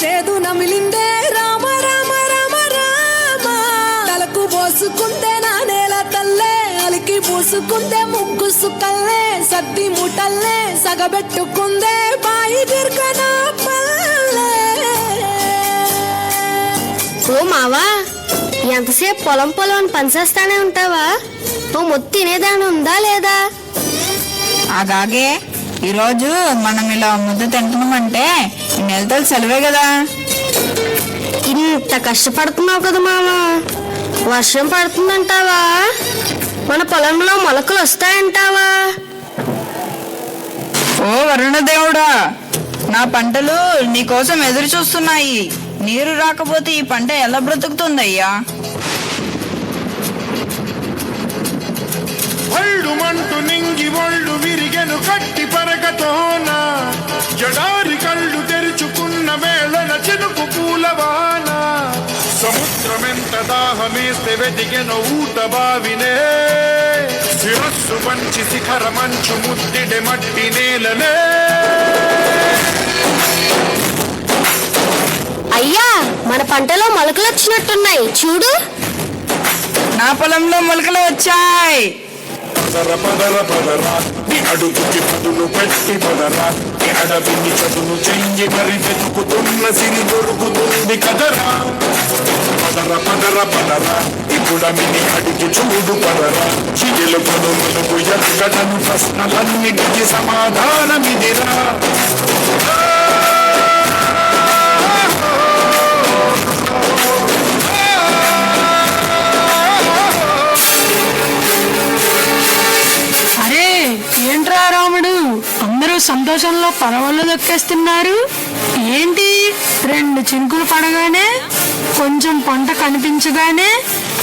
చేదు నమిలిందే రామ రామ రామ రామ తలకు పోసుకుందే నా నేల తల్లే అలికి పూసుకుందే ముగ్గు సుక్కల్లే సద్ది ముటల్లే సగబెట్టుకుందే బాయి దిర్కనా పల్లె. ఓ మావా, ఎంతసేపు పొలం పొలం అని పనిచేస్తానే ఉంటావా? నువ్వు మొత్తం తినేదాని ఉందా లేదా? ఆగాగే, ఈరోజు మనం ఇలా ముద్ద తింటున్నామంటే ఈ నెలతలు సెలవే కదా. ఇంత కష్టపడుతున్నావు కదా మావా, వర్షం పడుతుందంటావా? మన పొలంలో మొలకలు వస్తాయంటావా? ఓ వరుణ దేవుడా, నా పంటలు నీకోసం ఎదురు చూస్తున్నాయి. నీరు రాకపోతే ఈ పంట ఎలా బ్రతుకుతుందయ్యా? ఒళ్ళు మంటు నింగి ఒళ్ళు విరిగెను కట్టి పరగతోన జడారి కళ్ళు తెరుచుకున్న వేళన చినుకు పూలవాన సముద్రమెంత దాహమేస్తే వెతికెను ఊట బావినే శిరస్సు పంచి శిఖర మంచు ముద్దిడె మట్టి నేలనే. అయ్యా, మన పంటలో మొలకలు వచ్చినట్టున్నాయి చూడు. నా పొలంలో మొలకలు వచ్చాయి. పదర పదర పదరా నీ అడుగుకి పదును పెట్టి పదరా నీ అడవిని చదును చెయ్యి మరి వెతుకుతున్న సిరి దొరుకుతుంది కదరా. పదర పదర పదరా ఇప్పుడమిని అడిగి చూడు పదరా చిగిలు పనులకు ఎక్కడను ప్రశ్నలన్నిటికీ సమాధానమిదిరా. అరే ఏంట్రా రాముడు, అందరూ సంతోషంలో పరవళ్ళు దొక్కేస్తున్నారు ఏంటి? 2 చినుకులు పడగానే కొంచెం పంట కనిపించగానే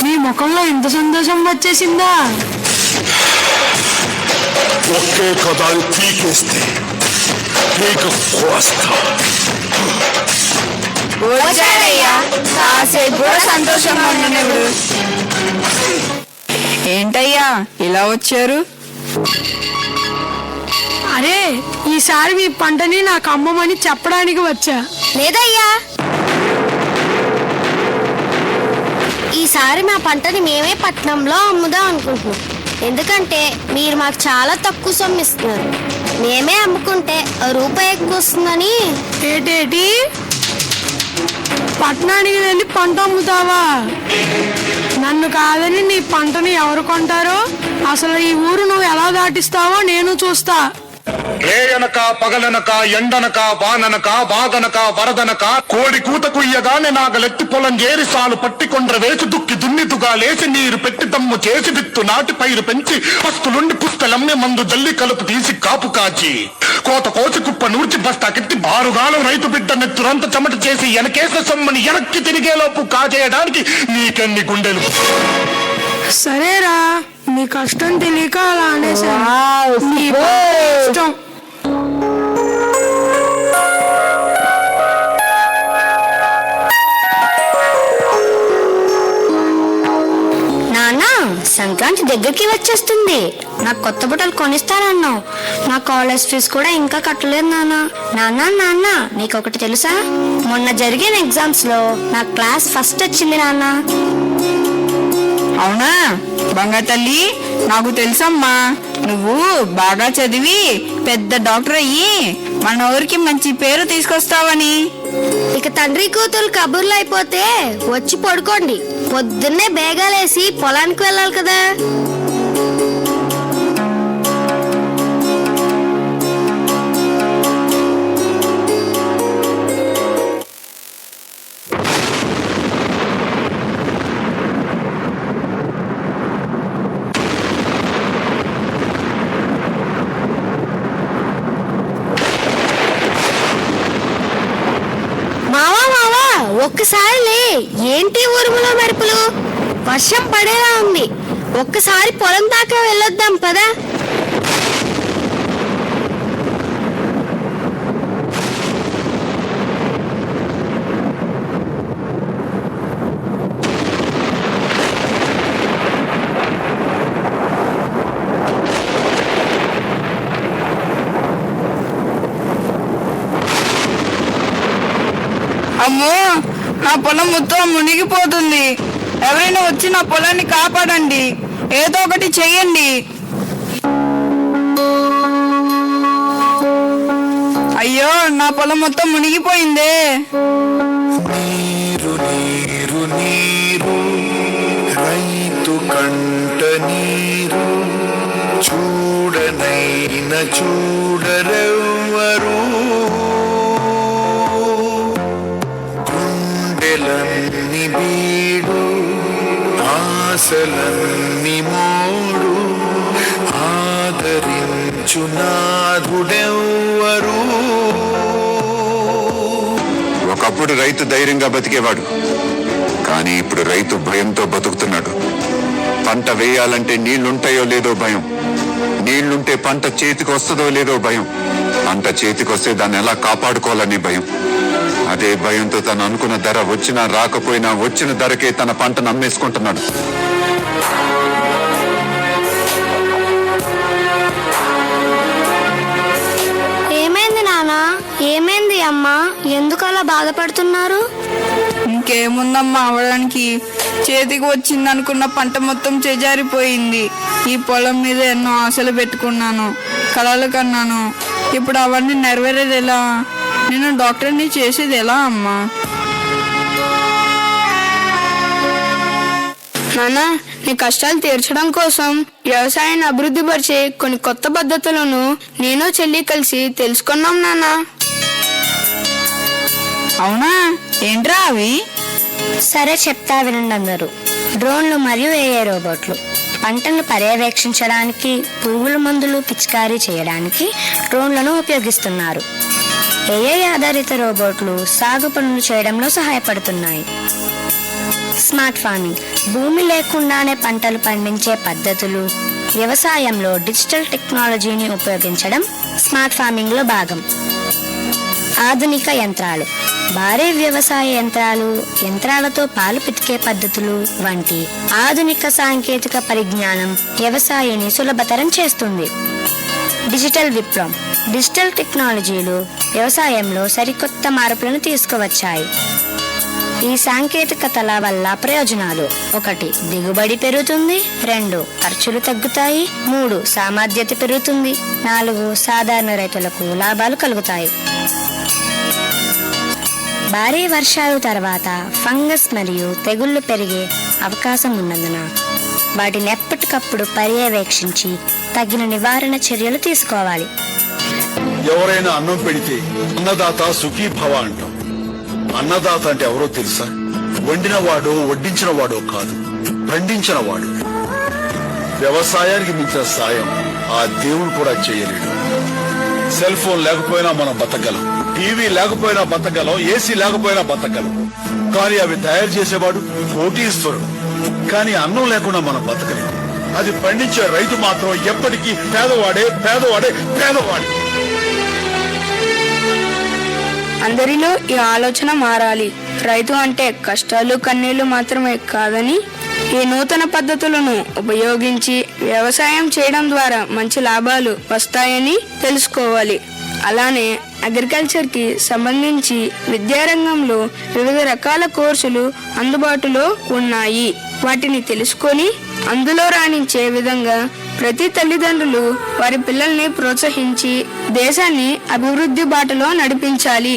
మీ ముఖంలో ఇంత సంతోషం వచ్చేసిందా? ఒకే కదాలు పీకేస్తే పీక కోస్తా. వచ్చారయ్యా, కాసేపు కూడా సంతోషంగా ఉన్నాడు. ఏంటయ్యా ఇలా వచ్చారు? అరే ఈసారి మీ పంటని నాకు అమ్మమని చెప్పడానికి వచ్చా. లేదయ్యా, ఈసారి మా పంటని మేమే పట్నంలో అమ్ముదాం అనుకుంటున్నాం. ఎందుకంటే మీరు మాకు చాలా తక్కువ సొమ్ము ఇస్తున్నారు. మేమే అమ్ముకుంటే రూపాయి ఎక్కువ వస్తుందని. ఏటేటి, పట్నానికి వెళ్ళి పంట అమ్ముతావా? నన్ను కాదని నీ పంటని ఎవరు కొంటారో? అసలు ఈ ఊరు నువ్వు ఎలా దాటిస్తావో నేను చూస్తా. రేయనక పగలనక ఎండనక వాననక వాగనక వరదనక కోడి కూత కుయ్యగానే నాగలెత్తి పొలం చేరి సాలు పట్టికొండ్ర వేసి దుక్కి దున్నితుగా లేచి నీరు పెట్టి దమ్ము చేసి విత్తు నాటి పైరు పెంచి పస్తులుండి పుస్తలమ్మి మందు జల్లి కలుపు తీసి కాపు కాచి కోత కోసి కుప్ప నూర్చి బస్తాకెత్తి బారుగాలం రైతు బిడ్డ నెత్తురంత చెమట చేసి వెనకేసిన సొమ్మని వెనక్కి తిరిగేలోపు కాజేయడానికి నీకెన్ని గుండెలు. సరేరా, నీ కష్టం తెలియక అలా అనేసా. నీ ఇష్టం. నాన్న, సంక్రాంతి దగ్గరికి వచ్చేస్తుంది. నాకు కొత్త బట్టలు కొనిస్తానన్నావు. నా కాలేజ్ ఫీజు కూడా ఇంకా కట్టలేదు నాన్న. నాన్న నాన్న నీకు ఒకటి తెలుసా? మొన్న జరిగిన ఎగ్జామ్స్ లో నా క్లాస్ ఫస్ట్ వచ్చింది నాన్న. అవునా బంగారు తల్లి, నాకు తెలుసమ్మా. నువ్వు బాగా చదివి పెద్ద డాక్టర్ అయ్యి మన ఊరికి మంచి పేరు తీసుకొస్తావని. ఇక తండ్రి కూతురు కబుర్లు అయిపోతే వచ్చి పడుకోండి. పొద్దున్నే బేగాలేసి పొలానికి వెళ్ళాలి కదా. మావా మావా, ఒక్కసారి ఏంటి ఉరుములో మెరుపులు? వర్షం పడేలా ఉంది. ఒక్కసారి పొలం దాకా వెళ్ళొద్దాం పదా. అమ్మో, నా పొలం మొత్తం మునిగిపోతుంది. ఎవరైనా వచ్చి నా పొలాన్ని కాపాడండి, ఏదో ఒకటి చెయ్యండి. అయ్యో, నా పొలం మొత్తం మునిగిపోయిందే. నీరు నీరు నీరు రైతు కంట నీరు చూడనైన చూడరెవ్వరు గుండెలన్ని బీడు ఆశలన్ని మోడు ఆదరించు నాథుడెవ్వరు. ఒకప్పుడు రైతు ధైర్యంగా బతికేవాడు, కానీ ఇప్పుడు రైతు భయంతో బతుకుతున్నాడు. పంట వేయాలంటే నీళ్లుంటాయో లేదో భయం, నీళ్లుంటే పంట చేతికి వస్తుందో లేదో భయం, పంట చేతికొస్తే దాన్ని ఎలా కాపాడుకోవాలని భయం. అదే భయంతో తను అనుకున్న ధర వచ్చినా రాకపోయినా వచ్చిన ధరకే తన పంటను అమ్మేసుకుంటున్నాడు. ఏమైంది నానా? ఏమైంది అమ్మా? ఎందుకు అలా బాధపడుతున్నారు? ఇంకేముందమ్మా అవడానికి, చేతికి వచ్చింది అనుకున్న పంట మొత్తం చేజారిపోయింది. ఈ పొలం మీద ఎన్నో ఆశలు పెట్టుకున్నాను, కలలు కన్నాను. ఇప్పుడు అవన్నీ నెరవేరేది ఎలా? నేను డాక్టర్ని చేసేది ఎలా అమ్మా? నాన్న, నీ కష్టాలు తీర్చడం కోసం వ్యవసాయాన్ని అభివృద్ధి పరిచే కొన్ని కొత్త పద్ధతులను నేను చెల్లి కలిసి తెలుసుకున్నాం నాన్న. అవునా? ఏంట్రా అవి? సరే చెప్తా వినండి అందరూ. డ్రోన్లు మరియు ఏఐ రోబోట్లు పంటలను పర్యవేక్షించడానికి, పురుగుల మందులు పిచికారీ చేయడానికి డ్రోన్లను ఉపయోగిస్తున్నారు. ఏఐ ఆధారిత రోబోట్లు సాగు పనులు చేయడంలో సహాయపడుతున్నాయి. స్మార్ట్ ఫార్మింగ్ భూమి లేకుండానే పంటలు పండించే పద్ధతులు. వ్యవసాయంలో డిజిటల్ టెక్నాలజీని ఉపయోగించడం స్మార్ట్ ఫార్మింగ్ లో భాగం. ఆధునిక యంత్రాలు భారీ వ్యవసాయ యంత్రాలు, యంత్రాలతో పాలు పితికే పద్ధతులు వంటి ఆధునిక సాంకేతిక పరిజ్ఞానం వ్యవసాయాన్ని సులభతరం చేస్తుంది. డిజిటల్ విప్లవం డిజిటల్ టెక్నాలజీలు వ్యవసాయంలో సరికొత్త మార్పులను తీసుకువచ్చాయి. ఈ సాంకేతికతల వల్ల ప్రయోజనాలు: 1 దిగుబడి పెరుగుతుంది, 2 ఖర్చులు తగ్గుతాయి, 3 సామర్థ్యత పెరుగుతుంది, 4 సాధారణ రైతులకు లాభాలు కలుగుతాయి. భారీ వర్షాలు తర్వాత ఫంగస్ మరియు తెగుళ్లు పెరిగే అవకాశం ఉన్నందున వాటిని ఎప్పటికప్పుడు పర్యవేక్షించి తగిన నివారణ చర్యలు తీసుకోవాలి. ఎవరైనా అన్నం పెడితే అన్నదాత సుఖీభవ అంటాం. అన్నదాత అంటే ఎవరో తెలుసా? వండిన వాడో వడ్డించిన వాడో కాదు, పండించిన వాడు. వ్యవసాయానికి మించిన సాయం ఆ దేవుడు కూడా చేయలేడు. సెల్ ఫోన్ లేకపోయినా మనం బతకగలం, టీవీ లేకపోయినా బతకగలం, ఏసీ లేకపోయినా బతకగలం. కానీ అవి తయారు చేసేవాడు కోటీశ్వరుడు. కానీ అన్నం లేకుండా మనం బతకలేము. అది పండించే రైతు మాత్రం ఎప్పటికీ పేదవాడే పేదవాడే పేదవాడే. అందరిలో ఈ ఆలోచన మారాలి. రైతు అంటే కష్టాలు కన్నీళ్లు మాత్రమే కాదని, ఈ నూతన పద్ధతులను ఉపయోగించి వ్యవసాయం చేయడం ద్వారా మంచి లాభాలు వస్తాయని తెలుసుకోవాలి. అలానే అగ్రికల్చర్కి సంబంధించి విద్యారంగంలో వివిధ రకాల కోర్సులు అందుబాటులో ఉన్నాయి. వాటిని తెలుసుకొని అందులో రాణించే విధంగా ప్రతి తల్లిదండ్రులు వారి పిల్లల్ని ప్రోత్సహించి దేశాన్ని అభివృద్ధి బాటలో నడిపించాలి.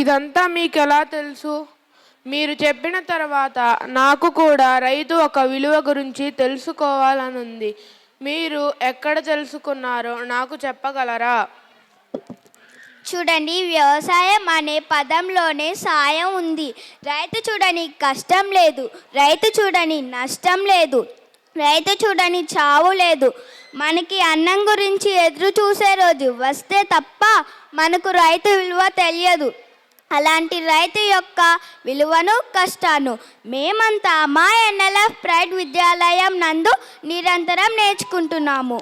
ఇదంతా మీకెలా తెలుసు? మీరు చెప్పిన తర్వాత నాకు కూడా రైతు ఒక విలువ గురించి తెలుసుకోవాలనుంది. మీరు ఎక్కడ తెలుసుకున్నారో నాకు చెప్పగలరా? చూడండి, వ్యవసాయం అనే పదంలోనే సాయం ఉంది. రైతు చూడని కష్టం లేదు, రైతు చూడని నష్టం లేదు, రైతు చూడని చావు లేదు. మనకి అన్నం గురించి ఎదురు చూసే రోజు వస్తే తప్ప మనకు రైతు విలువ తెలియదు. అలాంటి రైతు యొక్క విలువను, కష్టాన్ని మేమంతా మా NLF ప్రైడ్ విద్యాలయం నందు నిరంతరం నేర్చుకుంటున్నాము.